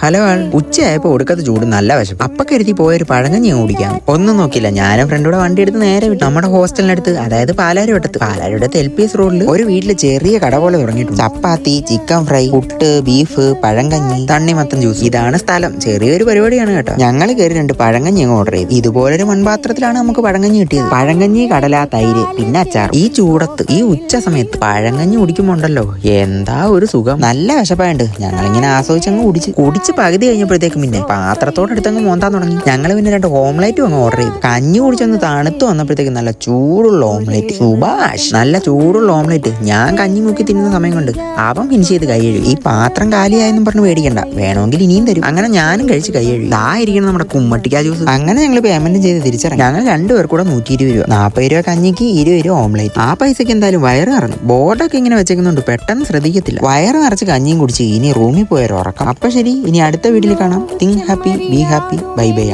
Hello ആൾ. ഉച്ചയായപ്പോ ഒടുക്കത്തെ ചൂട് നല്ല വശം. അപ്പൊ കരുതി പോയൊരു പഴങ്കഞ്ഞി കുടിക്കാം. ഒന്നും നോക്കില്ല, ഞാനും ഫ്രണ്ടൂടെ വണ്ടി എടുത്ത് നേരെ വിട്ടു നമ്മുടെ ഹോസ്റ്റലിനടുത്ത്, അതായത് പാലാരിവട്ടത്ത് LPS റോഡിൽ ഒരു വീട്ടില് ചെറിയ കട പോലെ തുടങ്ങിയിട്ടുണ്ട്. ചപ്പാത്തി, ചിക്കൻ ഫ്രൈ, പുട്ട്, ബീഫ്, പഴങ്കഞ്ഞി, തണ്ണിമത്തൻ ജ്യൂസ്. ഇതാണ് സ്ഥലം. ചെറിയൊരു പരിപാടിയാണ് കേട്ടോ. ഞങ്ങൾ കയറി 2 പഴങ്കഞ്ഞി അങ്ങ് ഓർഡർ ചെയ്തു. ഇതുപോലൊരു മൺപാത്രത്തിലാണ് നമുക്ക് പഴങ്കഞ്ഞി കിട്ടിയത്. പഴങ്കഞ്ഞി, കടല, തൈര്, പിന്നെ അച്ചാർ. ഈ ചൂടത്ത് ഈ ഉച്ച സമയത്ത് പഴങ്കഞ്ഞി കുടിക്കുമ്പോണ്ടല്ലോ എന്താ ഒരു സുഖം. നല്ല വിശപ്പായുണ്ട്. ഞങ്ങളിങ്ങനെ ആസ്വദിച്ചങ്ങ് കുടിച്ച് പകുതി കഴിഞ്ഞപ്പോഴത്തേക്കും പിന്നെ പാത്രത്തോടെടുത്തങ്ങ് മോന്താൻ തുടങ്ങി. ഞങ്ങൾ പിന്നെ 2 ഓംലേറ്റും അങ്ങ് ഓർഡർ ചെയ്തു. കഞ്ഞി കുടിച്ചൊന്ന് തണുത്ത് വന്നപ്പോഴത്തേക്കും നല്ല ചൂടുള്ള ഓംലേറ്റ്. സുഭാഷ്, നല്ല ചൂടുള്ള ഓംലേറ്റ്. ഞാൻ കഞ്ഞി മുക്കി തിന്നുന്ന സമയം കൊണ്ട് അവൻ ഫിനിഷ് ചെയ്ത് കൈ കഴുകി. ഈ പാത്രം കാലിയായെന്നും പറഞ്ഞ് പേടിക്കണ്ട, വേണമെങ്കിൽ ഇനിയും തരും. അങ്ങനെ ഞാനും കഴിച്ച് കൈ കഴുകി. ഇരിക്കണം നമ്മുടെ കുമ്മട്ടിക്ക ജ്യൂസ്. അങ്ങനെ ഞങ്ങൾ പേയ്മെന്റും ചെയ്ത് തിരിച്ചിറങ്ങി. ഞങ്ങൾ 2 പേർ കൂടെ 120 രൂപ. 40 രൂപ കഞ്ഞിക്ക്, 20 രൂപ ഓംലേറ്റ്. ആ പൈസക്ക് എന്തായാലും വയറ് നിറഞ്ഞു. ബോർഡൊക്കെ ഇങ്ങനെ വെച്ചേക്കുന്നുണ്ട്, പെട്ടെന്ന് ശ്രദ്ധിക്കത്തില്ല. വയറ് നിറച്ച് കഞ്ഞിയും കുടിച്ച് ഇനി റൂമിൽ പോയൊരു ഉറക്കം. അപ്പൊ ശരി, ഇനി അടുത്ത വീട്ടിൽ കാണാം. Think happy, be happy. Bye bye.